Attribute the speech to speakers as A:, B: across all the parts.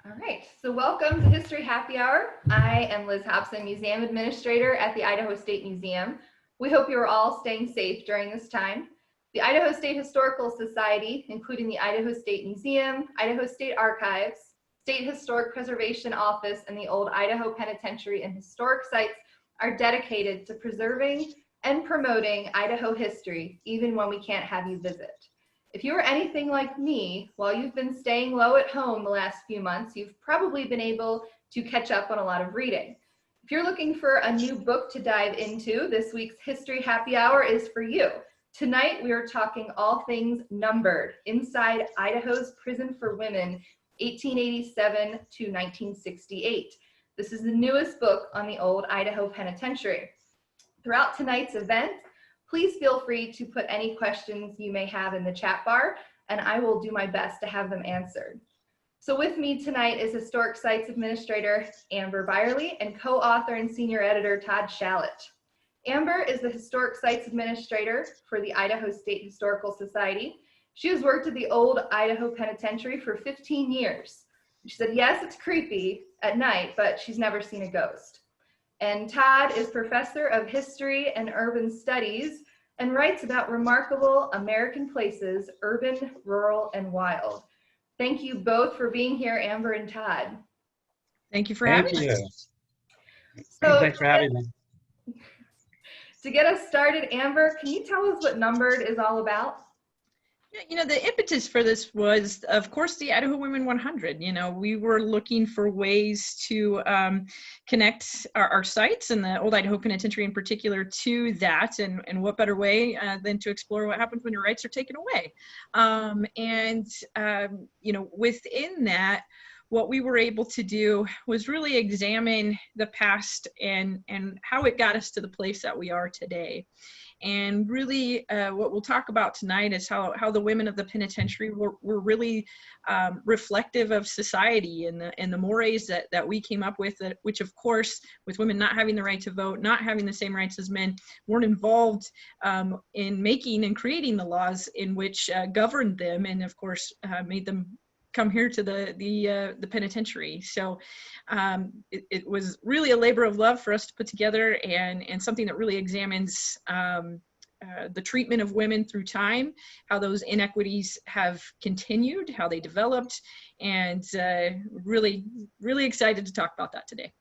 A: All right, so welcome to History Happy Hour. I am Liz Hobson, Museum Administrator at the Idaho State Museum. We hope you are all staying safe during this time. The Idaho State Historical Society, including the Idaho State Museum, Idaho State Archives, State Historic Preservation Office, and the Old Idaho Penitentiary and historic sites are dedicated to preserving and promoting Idaho history, even when we can't have you visit. If you are anything like me, while you've been staying low at home the last few months, you've probably been able to catch up on a lot of reading. If you're looking for a new book to dive into, this week's History Happy Hour is for you. Tonight, we are talking all things numbered, inside Idaho's Prison for Women, 1887 to 1968. This is the newest book on the Old Idaho Penitentiary. Throughout tonight's event, please feel free to put any questions you may have in the chat bar, and I will do my best to have them answered. So with me tonight is Historic Sites Administrator Amber Beierle and co-author and senior editor Todd Shallat. Amber is the Historic Sites Administrator for the Idaho State Historical Society. She has worked at the Old Idaho Penitentiary for 15 years. She said, yes, it's creepy at night, but she's never seen a ghost. And Todd is Professor of History and Urban Studies and writes about remarkable American places, urban, rural, and wild. Thank you both for being here, Amber and Todd.
B: Thank you for having us.
A: So,
C: thanks for having me.
A: To get us started, Amber, can you tell us what Numbered is all about?
B: Yeah, you know, the impetus for this was, of course, the Idaho Women 100. You know, we were looking for ways to connect our sites and the Old Idaho Penitentiary in particular to that, and what better way than to explore what happens when your rights are taken away. You know, within that, what we were able to do was really examine the past and how it got us to the place that we are today. And really what we'll talk about tonight is how the women of the penitentiary were really reflective of society and the mores that we came up with, which of course, with women not having the right to vote, not having the same rights as men, weren't involved in making and creating the laws in which governed them, and of course made them come here to the penitentiary. So it was really a labor of love for us to put together, and something that really examines the treatment of women through time, how those inequities have continued, how they developed, and really excited to talk about that today.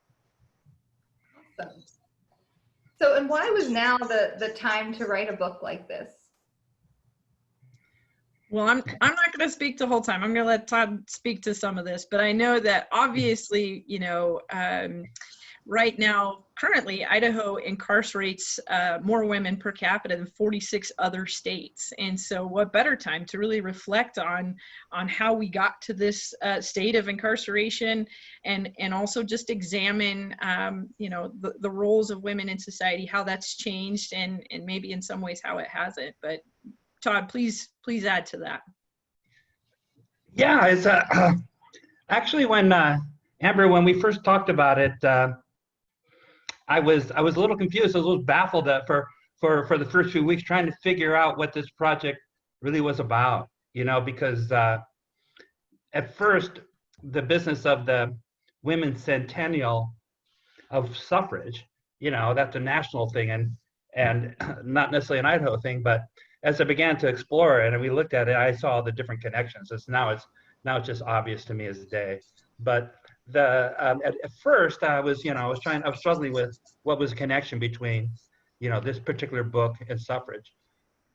A: Awesome. So, and why was now the time to write a book like this?
B: Well, I'm not going to speak the whole time. I'm going to let Todd speak to some of this, but I know that obviously, you know, right now, currently, Idaho incarcerates more women per capita than 46 other states. And so what better time to really reflect on how we got to this state of incarceration, and also just examine, you know, the roles of women in society, how that's changed, and maybe in some ways how it hasn't. But Todd, please add to that.
C: Yeah, it's actually when Amber, when we first talked about it, I was a little confused. I was a little baffled for the first few weeks trying to figure out what this project really was about. You know, because at first the business of the Women's Centennial of suffrage, you know, that's a national thing and not necessarily an Idaho thing, but as I began to explore it and we looked at it, I saw the different connections. Now it's just obvious to me as day. But at first I was struggling with what was the connection between, you know, this particular book and suffrage.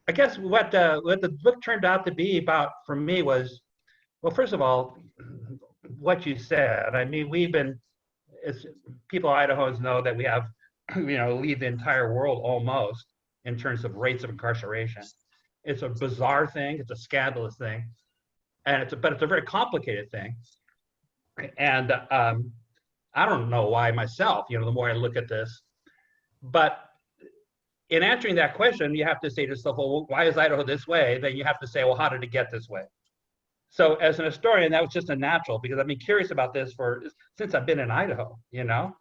C: I guess what the book turned out to be about for me was, well, first of all, what you said. I mean, as people Idahans know that we have, you know, lead the entire world almost in terms of rates of incarceration. It's a bizarre thing, it's a scandalous thing, and but it's a very complicated thing. And I don't know why myself, you know, the more I look at this. But in answering that question, you have to say to yourself, well, why is Idaho this way? Then you have to say, well, how did it get this way? So as an historian, that was just a natural, because I've been curious about this since I've been in Idaho, you know?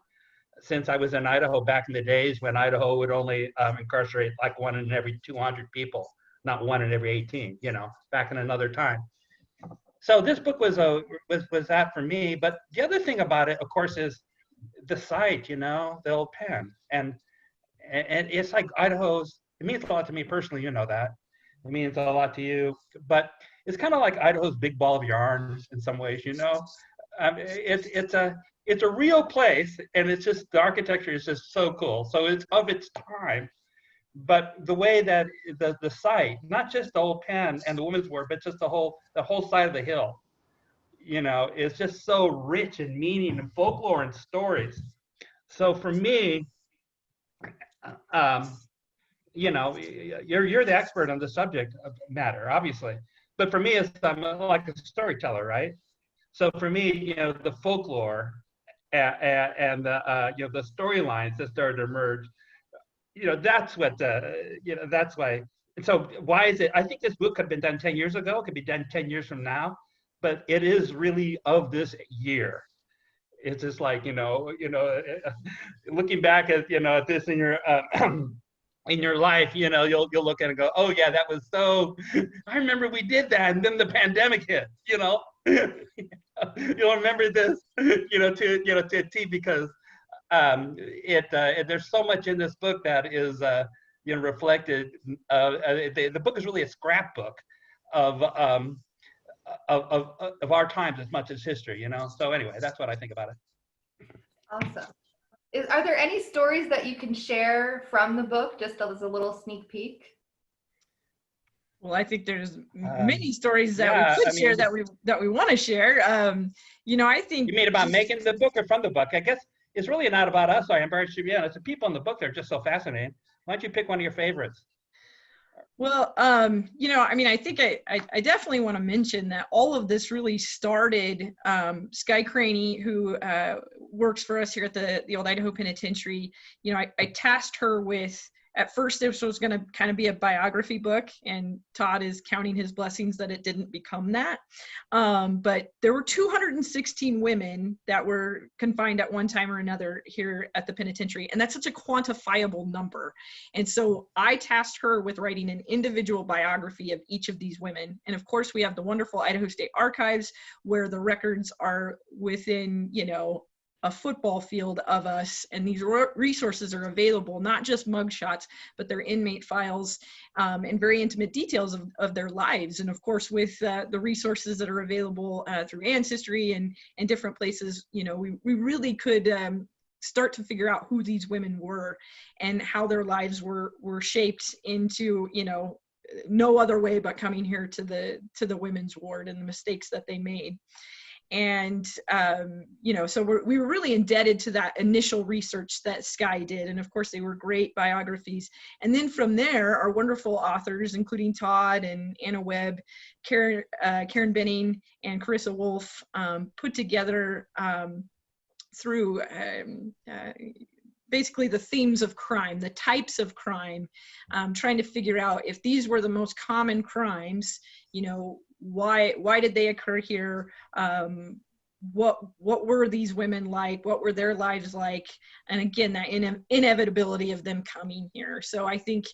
C: Since I was in Idaho back in the days when Idaho would only incarcerate like 1 in every 200 people, not 1 in every 18, you know, back in another time. so this book was that for me. But the other thing about it, of course, is the site. The old pen, and it's like Idaho's. It means a lot to me personally. You know that. It means a lot to you, but it's kind of like Idaho's big ball of yarn in some ways. It's a real place, and it's just the architecture is just so cool. So it's of its time, but the way that the site, not just the old pen and the women's ward, but just the whole side of the hill, is just so rich in meaning and folklore and stories. So for me, you're the expert on the subject matter, obviously, but for me, it's I'm like a storyteller, right? So for me, the folklore and the storylines that started to emerge, that's what that's why. And so why is it? I think this book could have been done 10 years ago. It could be done 10 years from now, but it is really of this year. It's just like looking back at at this in your in your life, you'll look at it and go, oh yeah, that was so. I remember we did that, and then the pandemic hit. You'll remember this, to a T, because there's so much in this book that is reflected. The book is really a scrapbook of our times as much as history. So anyway, that's what I think about it.
A: Awesome. Are there any stories that you can share from the book, just as a little sneak peek?
B: Well, I think there's many stories that we could share that we want to share. I think
C: you mean about making the book or from the book? I guess it's really not about us. It's the people in the book that are just so fascinating. Why don't you pick one of your favorites?
B: Well, I think I definitely want to mention that all of this really started, Sky Craney, who works for us here at the Old Idaho Penitentiary. I tasked her with, at first this was going to kind of be a biography book, and Todd is counting his blessings that it didn't become that. But there were 216 women that were confined at one time or another here at the penitentiary, and that's such a quantifiable number. And so I tasked her with writing an individual biography of each of these women. And of course, we have the wonderful Idaho State Archives, where the records are within, a football field of us, and these resources are available, not just mugshots, but their inmate files and very intimate details of their lives. And of course, with the resources that are available through Ancestry and different places, we really could start to figure out who these women were and how their lives were shaped into, no other way but coming here to the women's ward, and the mistakes that they made. And, so we were really indebted to that initial research that Sky did. And of course, they were great biographies. And then from there, our wonderful authors, including Todd and Anna Webb, Karen Benning, and Carissa Wolf, put together through basically the themes of crime, the types of crime, trying to figure out if these were the most common crimes, why did they occur here? What were these women like? What were their lives like? And again, that inevitability of them coming here. So I think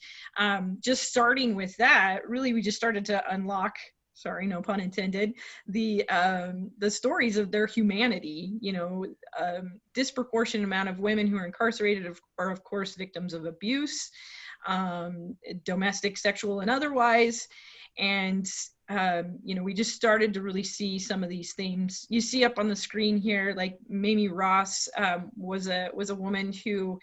B: just starting with that, really, we just started to unlock, sorry, no pun intended, the stories of their humanity. Disproportionate amount of women who are incarcerated are of course victims of abuse, domestic, sexual, and otherwise. And we just started to really see some of these themes. You see up on the screen here, like Mamie Ross was a woman who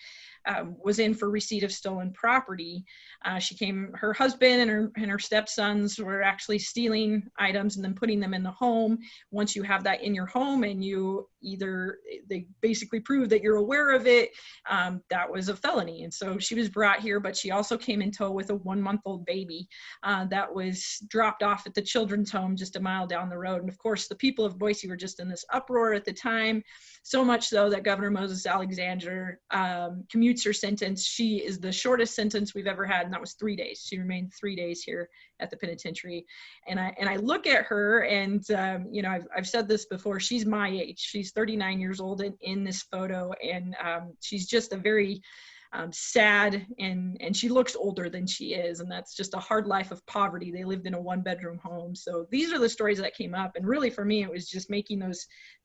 B: was in for receipt of stolen property. Her husband and her stepsons were actually stealing items and then putting them in the home. Once you have that in your home and they basically prove that you're aware of it, that was a felony. And so she was brought here, but she also came in tow with a 1-month-old baby that was dropped off at the children's home just a mile down the road. And of course, the people of Boise were just in this uproar at the time, so much so that Governor Moses Alexander commutes her sentence. She is the shortest sentence we've ever had, and that was 3 days. She remained 3 days here at the penitentiary. And I look at her, and I've said this before, she's my age. She's 39 years old in this photo, and she's just a very sad, and she looks older than she is, and that's just a hard life of poverty. They lived in a 1-bedroom home. So these are the stories that came up, and really for me it was just making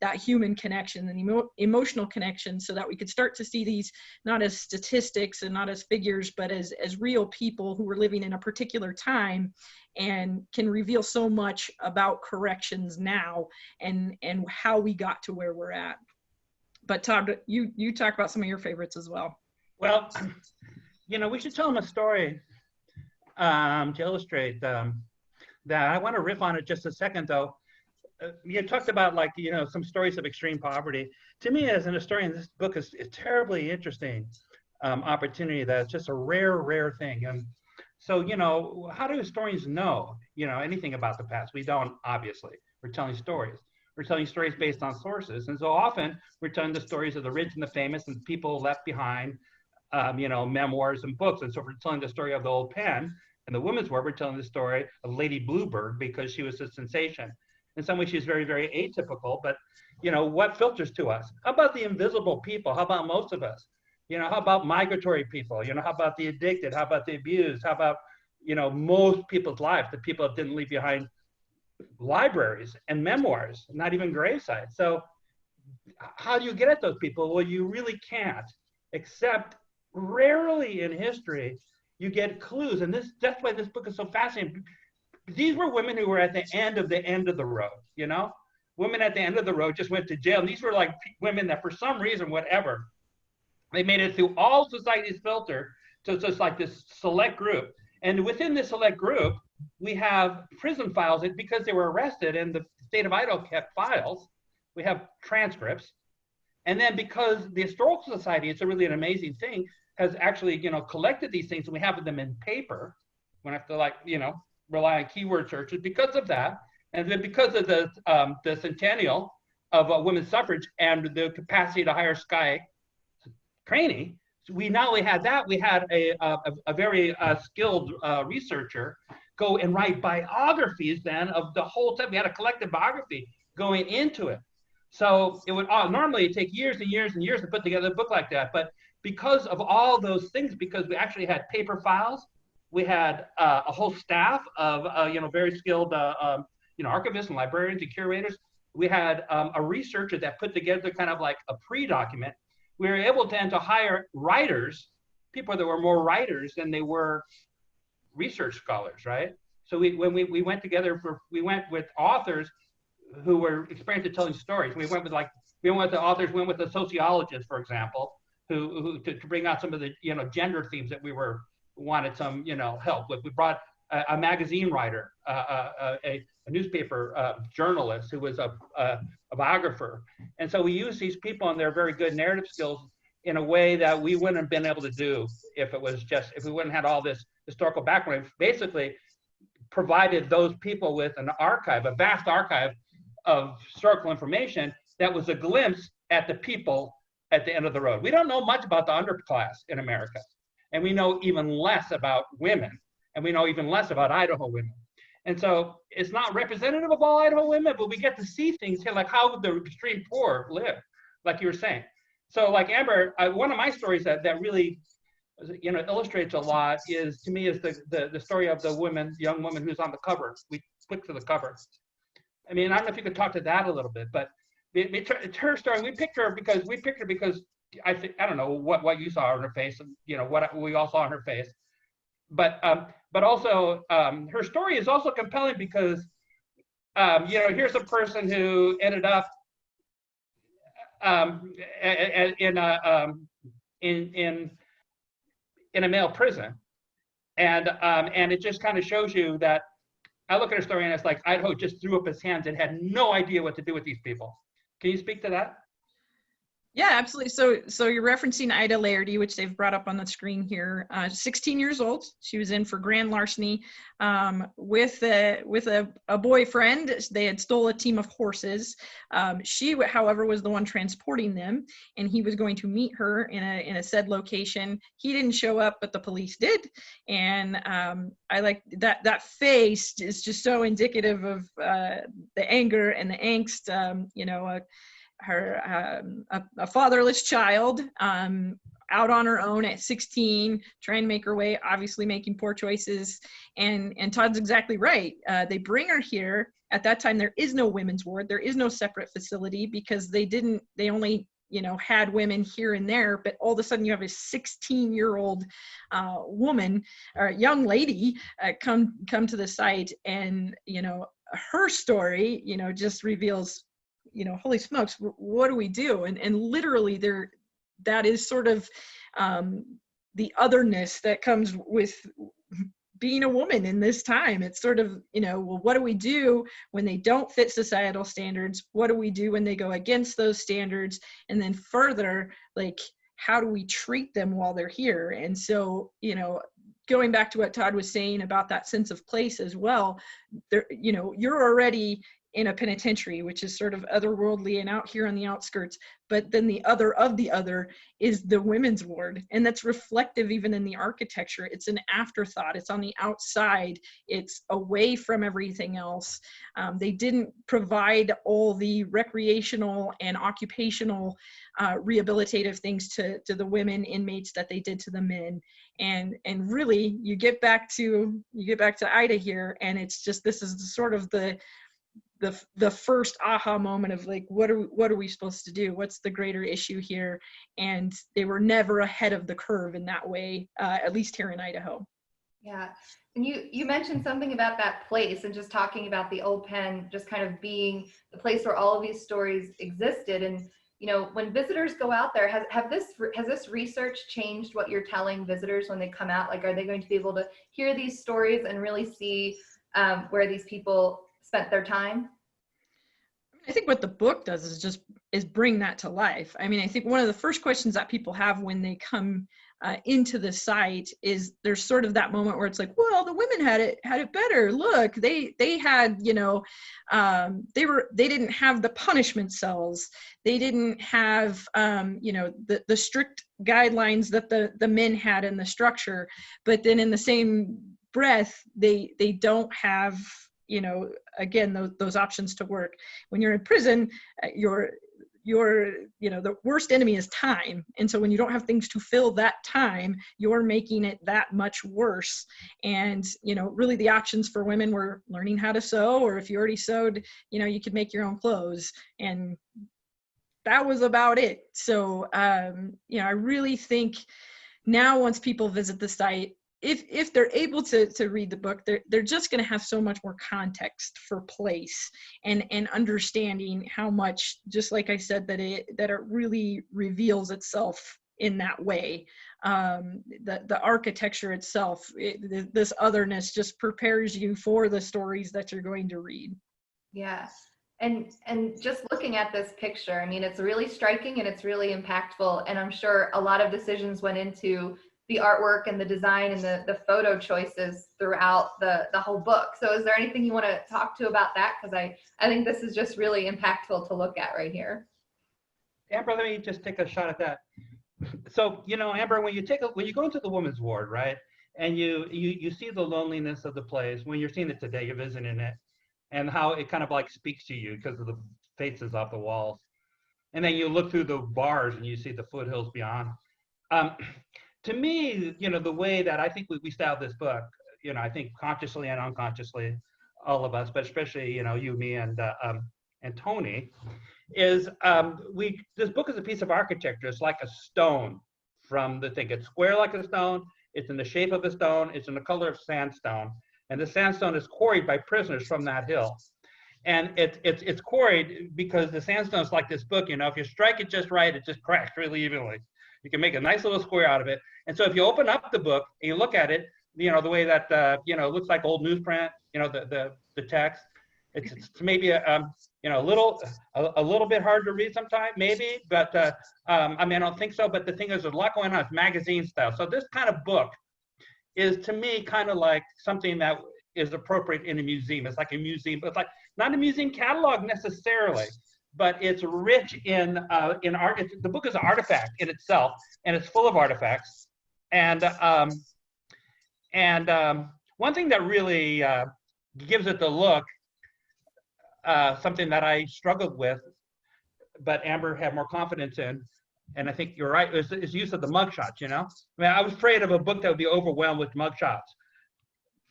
B: that human connection and emotional connection, so that we could start to see these not as statistics and not as figures, but as real people who were living in a particular time, and can reveal so much about corrections now and how we got to where we're at. But Todd, you talk about some of your favorites as well.
C: Well, we should tell them a story to illustrate that. I want to riff on it just a second, though. You talked about, like, some stories of extreme poverty. To me, as an historian, this book is a terribly interesting opportunity that's just a rare thing. And so, how do historians know, anything about the past? We don't, obviously. We're telling stories. We're telling stories based on sources. And so often we're telling the stories of the rich and the famous and people left behind, memoirs and books. And so we're telling the story of the Old Pen and the women's war. We're telling the story of Lady Bluebird because she was a sensation. In some ways, she's very, very atypical, but, what filters to us? How about the invisible people? How about most of us? How about migratory people? How about the addicted? How about the abused? How about, most people's lives, the people that didn't leave behind libraries and memoirs, not even gravesites. So how do you get at those people? Well, you really can't, except rarely in history, you get clues. And that's why this book is so fascinating. These were women who were at the end of the road, Women at the end of the road just went to jail. And these were like women that for some reason, whatever, they made it through all society's filter to just like this select group. And within this select group, we have prison files because they were arrested and the state of Idaho kept files. We have transcripts. And then because the Historical Society, it's really an amazing thing, has actually, collected these things and we have them in paper. We don't have to rely on keyword searches because of that. And then because of the centennial of women's suffrage and the capacity to hire Skye Craney, we not only had that, we had a very skilled researcher go and write biographies then of the whole time. We had a collective biography going into it. So it would normally take years and years and years to put together a book like that. But because of all those things, because we actually had paper files, we had a whole staff of very skilled archivists and librarians and curators. We had a researcher that put together kind of like a pre-document. We were able to hire writers, people that were more writers than they were research scholars, right? So when we went together, we went with authors who were experienced at telling stories. We went with the sociologists, for example, who to bring out some of the gender themes that we wanted some help with. We brought a magazine writer, a newspaper journalist who was a biographer, and so we used these people and their very good narrative skills in a way that we wouldn't have been able to do if we wouldn't have had all this historical background. Basically provided those people with an archive, a vast archive of historical information that was a glimpse at the people at the end of the road. We don't know much about the underclass in America, and we know even less about women, and we know even less about Idaho women. And so it's not representative of all Idaho women, but we get to see things here, like how the extreme poor live, like you were saying. So like Amber, one of my stories that really illustrates a lot is the story of the young woman who's on the cover. We click to the cover. I mean, I don't know if you could talk to that a little bit, but it's her story. We picked her because I don't know what you saw on her face, and what we all saw on her face, but also her story is also compelling because here's a person who ended up in a male prison, and it just kind of shows you that. I look at her story and it's like Idaho just threw up its hands and had no idea what to do with these people. Can you speak to that?
B: Yeah, absolutely. So you're referencing Ida Lairy, which they've brought up on the screen here. 16 years old. She was in for grand larceny with a boyfriend. They had stole a team of horses. She, however, was the one transporting them, and he was going to meet her in a said location. He didn't show up, but the police did. And I like that face is just so indicative of the anger and the angst. A fatherless child. out on her own at 16, trying to make her way, obviously making poor choices. And Todd's exactly right. They bring her here. At that time, there is no women's ward. There is no separate facility because they only, had women here and there, but all of a sudden you have a 16-year-old woman or young lady come to the site, and, her story, just reveals, holy smokes, what do we do? And literally that is sort of the otherness that comes with being a woman in this time. It's sort of, well, what do we do when they don't fit societal standards? What do we do when they go against those standards? And then further, like, how do we treat them while they're here? And so, going back to what Todd was saying about that sense of place as well, there, you're already in a penitentiary, which is sort of otherworldly and out here on the outskirts, but then the other of the other is the women's ward. And that's reflective even in the architecture. It's an afterthought. It's on the outside. It's away from everything else. They didn't provide all the recreational and occupational rehabilitative things to the women inmates that they did to the men. And really, you get back to Ida here, and it's just, this is sort of the first aha moment of like, what are we supposed to do? What's the greater issue here? And they were never ahead of the curve in that way, at least here in Idaho.
A: Yeah, and you mentioned something about that place, and just talking about the old pen just kind of being the place where all of these stories existed. And when visitors go out there, has this research changed what you're telling visitors when they come out? Like, are they going to be able to hear these stories and really see where these people spent their time?
B: I think what the book does is bring that to life. I mean, I think one of the first questions that people have when they come into the site is there's sort of that moment where it's like, well, the women had it better. Look, they had, they didn't have the punishment cells. They didn't have, the strict guidelines that the men had in the structure. But then in the same breath, they don't have, again, those options to work. When you're in prison, the worst enemy is time. And so when you don't have things to fill that time, you're making it that much worse. And, really the options for women were learning how to sew, or if you already sewed, you could make your own clothes. And that was about it. So, I really think now once people visit the site, if they're able to read the book, they're just going to have so much more context for place and understanding how much, just like I said, that it really reveals itself in that way. The architecture itself, this otherness just prepares you for the stories that you're going to read.
A: Yeah. And just looking at this picture, I mean, it's really striking and it's really impactful. And I'm sure a lot of decisions went into the artwork and the design and the photo choices throughout the whole book. So is there anything you want to talk to about that? Because I think this is just really impactful to look at right here.
C: Amber, let me just take a shot at that. So, Amber, when you go into the women's ward, right, and you see the loneliness of the place, when you're seeing it today, you're visiting it, and how it kind of like speaks to you because of the faces off the walls. And then you look through the bars and you see the foothills beyond. To me, the way that I think we styled this book, I think consciously and unconsciously, all of us, but especially, you, me, and Tony, is this book is a piece of architecture. It's like a stone from the thing. It's square like a stone. It's in the shape of a stone. It's in the color of sandstone. And the sandstone is quarried by prisoners from that hill. And it's quarried because the sandstone is like this book, if you strike it just right, it just cracks really evenly. You can make a nice little square out of it. And so if you open up the book and you look at it, the way that, it looks like old newsprint, the text, it's maybe a little bit hard to read sometimes, maybe, but I don't think so. But the thing is, there's a lot going on. It's magazine style. So this kind of book is, to me, kind of like something that is appropriate in a museum. It's like a museum, but it's like not a museum catalog necessarily. But it's rich in art. The book is an artifact in itself, and it's full of artifacts. And one thing that really gives it the look, something that I struggled with, but Amber had more confidence in, and I think you're right, is use of the mugshots, you know? I mean, I was afraid of a book that would be overwhelmed with mugshots.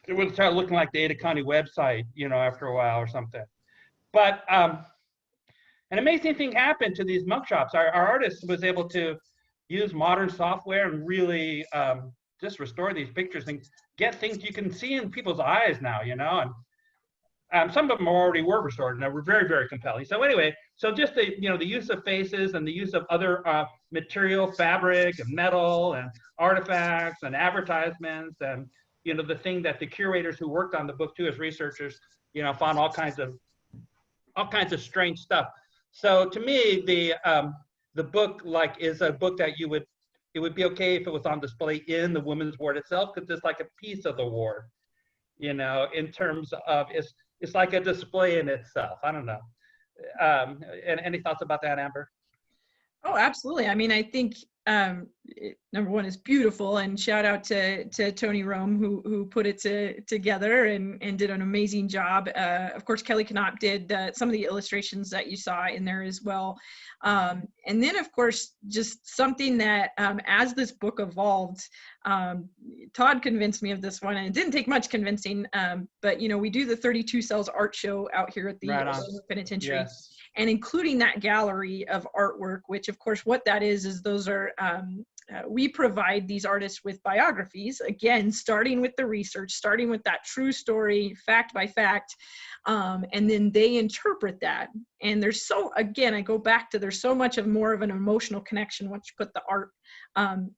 C: It would start looking like the Ada County website, you know, after a while or something. But an amazing thing happened to these mugshots. Our artist was able to use modern software and really just restore these pictures and get things you can see in people's eyes now, you know. And some of them already were restored and they were very, very compelling. So anyway, so just the, you know, the use of faces and the use of other material, fabric and metal and artifacts and advertisements, and, you know, the thing that the curators who worked on the book too as researchers, you know, found all kinds of strange stuff. So to me, the book is a book that it would be okay if it was on display in the women's ward itself, because it's like a piece of the ward, you know, in terms of it's like a display in itself. I don't know. And any thoughts about that, Amber?
B: Oh, absolutely. I mean, I think number one, is beautiful, and shout out to Tony Rome who put it together and did an amazing job. Of course, Kelly Knopp did some of the illustrations that you saw in there as well. And then, of course, just something that as this book evolved, Todd convinced me of this one, and it didn't take much convincing, but, you know, we do the 32 Cells art show out here at the Old Idaho Penitentiary. Yes. And including that gallery of artwork, which of course what that is those are, we provide these artists with biographies, again, starting with the research, starting with that true story, fact by fact, and then they interpret that. And there's again, I go back to, there's so much of more of an emotional connection once you put the art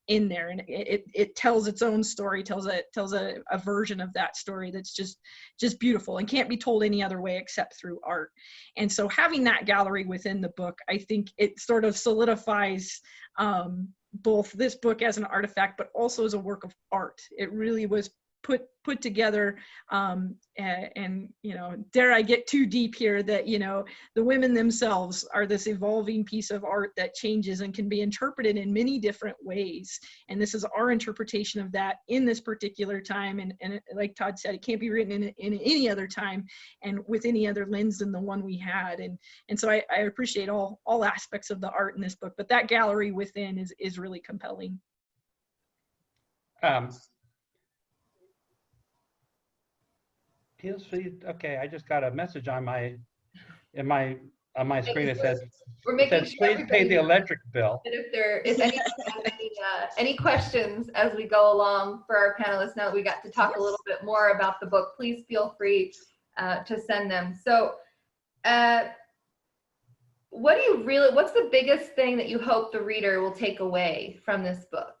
B: in there, and it tells its own story, tells a version of that story that's just beautiful and can't be told any other way except through art. And so having that gallery within the book, I think it sort of solidifies both this book as an artifact, but also as a work of art. It really was put together, and, you know, dare I get too deep here, that, you know, the women themselves are this evolving piece of art that changes and can be interpreted in many different ways. And this is our interpretation of that in this particular time. And like Todd said, it can't be written in any other time and with any other lens than the one we had. And so I appreciate all aspects of the art in this book, but that gallery within is really compelling.
C: Okay, I just got a message on my screen. It says, please pay the electric bill.
A: And if anyone has any questions as we go along for our panelists, now that we got to talk a little bit more about the book, please feel free to send them. So what's the biggest thing that you hope the reader will take away from this book?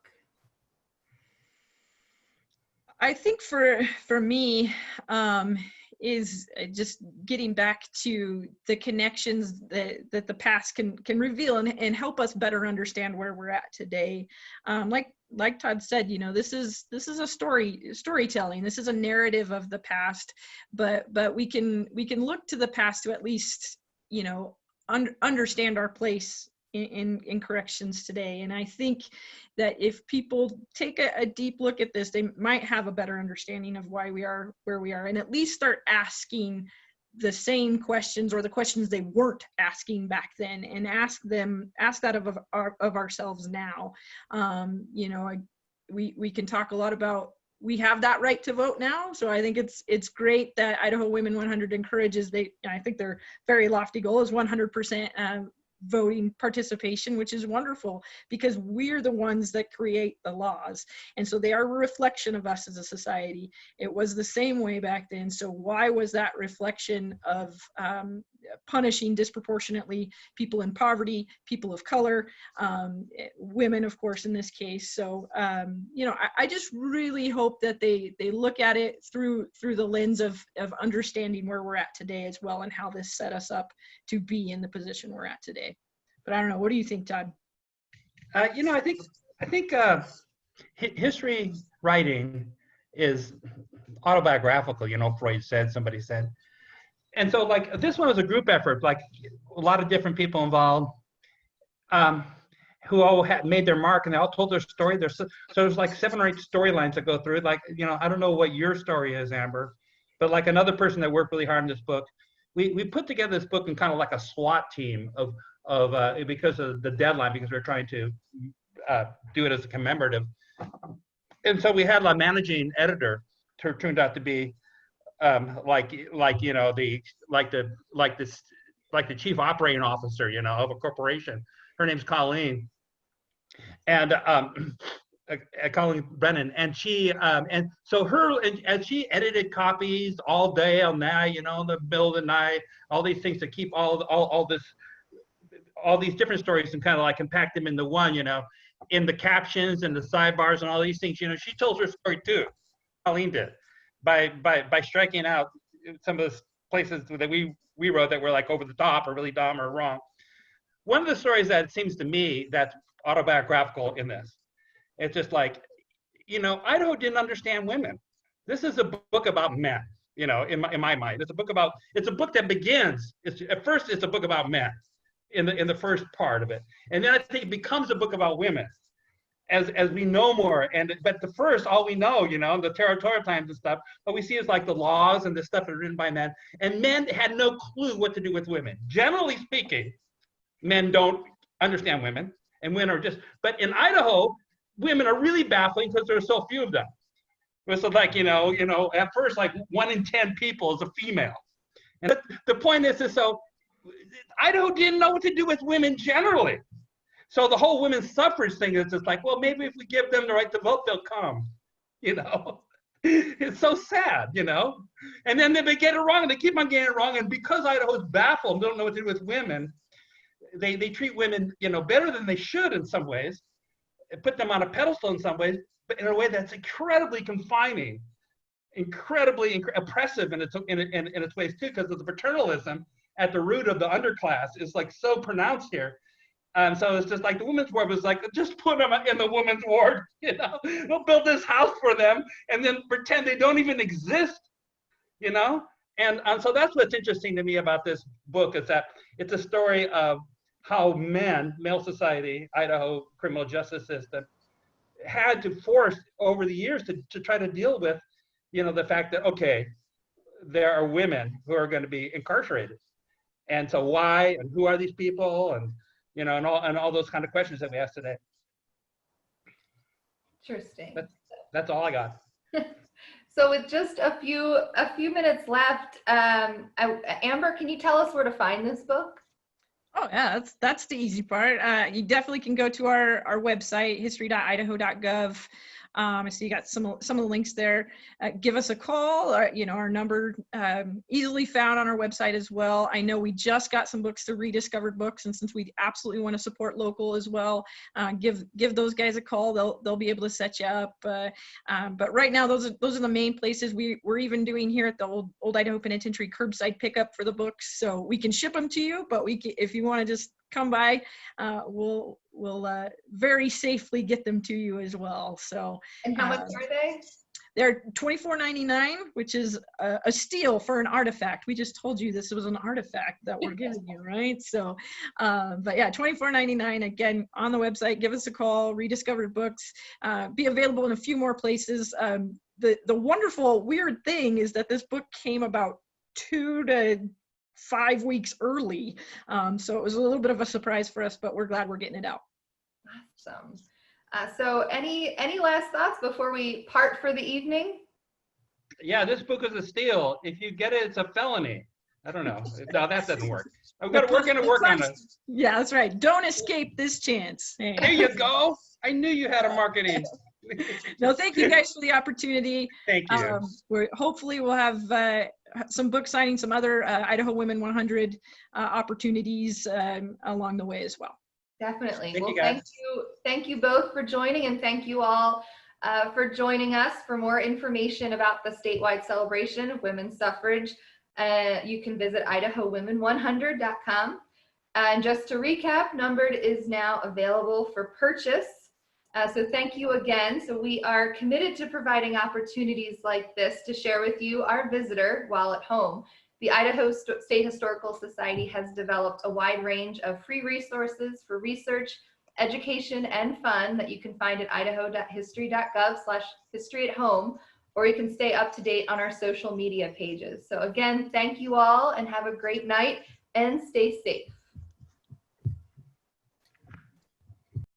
B: I think for me, is just getting back to the connections that the past can reveal and help us better understand where we're at today. Like Todd said, you know, this is a storytelling. This is a narrative of the past, but we can look to the past to at least, you know, understand our place in corrections today. And I think that if people take a deep look at this, they might have a better understanding of why we are where we are, and at least start asking the same questions, or the questions they weren't asking back then, and ask that of ourselves now. You know, we can talk a lot about, we have that right to vote now. So I think it's great that Idaho Women 100 encourages, I think their very lofty goal is 100% voting participation, which is wonderful, because we're the ones that create the laws. And so they are a reflection of us as a society. It was the same way back then. So why was that reflection of punishing disproportionately people in poverty, people of color, women, of course, in this case? So, you know, I just really hope that they look at it through the lens of understanding where we're at today as well, and how this set us up to be in the position we're at today. But I don't know. What do you think, Todd?
C: You know, I think history writing is autobiographical. You know, Freud said, somebody said, and so like this one was a group effort. Like a lot of different people involved, who all had made their mark, and they all told their story. So there's like 7 or 8 storylines that go through. Like, you know, I don't know what your story is, Amber, but like another person that worked really hard on this book. We put together this book in kind of like a SWAT team of because of the deadline, because we're trying to do it as a commemorative. And so we had a managing editor turned out to be like the chief operating officer, of a corporation. Her name's Colleen, and Colleen Brennan, and she she edited copies all day, all night, in the middle of the night, all these things to keep all these different stories and kind of like compact them into one, in the captions and the sidebars and all these things. She tells her story too. Colleen did by striking out some of the places that we wrote that were like over the top or really dumb or wrong. One of the stories that it seems to me that's autobiographical in this, it's just like, Idaho didn't understand women. This is a book about men, in my mind. It's a book that begins, at first it's a book about men in the first part of it. And then I think it becomes a book about women as we know more. But the first, all we know, the territorial times and stuff, what we see is like the laws and the stuff that are written by men. And men had no clue what to do with women. Generally speaking, men don't understand women, and women are just, but in Idaho, women are really baffling because there are so few of them. So like, at first, like 1 in 10 people is a female. And the point is so Idaho didn't know what to do with women generally. So the whole women's suffrage thing is just like, well, maybe if we give them the right to vote, they'll come, It's so sad, And then they get it wrong, and they keep on getting it wrong. And because Idaho is baffled and don't know what to do with women, they treat women, better than they should in some ways, put them on a pedestal in some ways, but in a way that's incredibly confining, incredibly oppressive in its ways too, because of the paternalism at the root of the underclass is like so pronounced here. So it's just like the women's ward was like, just put them in the women's ward, we'll build this house for them and then pretend they don't even exist, And so that's what's interesting to me about this book, is that it's a story of how male society, Idaho criminal justice system, had to force over the years to try to deal with, the fact that, okay, there are women who are going to be incarcerated. And so why, and who are these people? And, and all those kind of questions that we asked today.
A: Interesting.
C: That's all I got.
A: So with just a few minutes left, Amber, can you tell us where to find this book?
B: Oh yeah, that's the easy part. You definitely can go to our website, history.idaho.gov. So you got some of the links there. Give us a call, or, our number easily found on our website as well. I know we just got some books to Rediscovered Books, and since we absolutely want to support local as well, give those guys a call. They'll be able to set you up. But right now, those are the main places. We're even doing here at the Old Idaho Penitentiary curbside pickup for the books, so we can ship them to you. But if you want to just come by, we'll very safely get them to you as well. So,
A: and how much are they?
B: They're $24.99, which is a steal for an artifact. We just told you this was an artifact that we're giving you, right? So, but yeah, $24.99. Again, on the website. Give us a call. Rediscovered Books. Be available in a few more places. The wonderful weird thing is that this book came about 2 to 5 weeks early, so it was a little bit of a surprise for us, but we're glad we're getting it out.
A: Awesome. So any last thoughts before we part for the evening?
C: Yeah, this book is a steal. If you get it, it's a felony. I don't know. No, that doesn't work. We're going to work on it.
B: Yeah, that's right. Don't escape this chance. Hey.
C: There you go. I knew you had a marketing.
B: No, thank you guys for the opportunity.
C: Thank you.
B: Hopefully we'll have some book signings, some other Idaho Women 100 opportunities along the way as well.
A: Definitely. Thank you both for joining, and thank you all for joining us. For more information about the statewide celebration of women's suffrage, you can visit idahowomen100.com. And just to recap, Numbered is now available for purchase. So thank you again. So we are committed to providing opportunities like this to share with you, our visitor, while at home. The Idaho State Historical Society has developed a wide range of free resources for research, education, and fun that you can find at idaho.history.gov/historyathome, or you can stay up to date on our social media pages. So again, thank you all, and have a great night, and stay safe.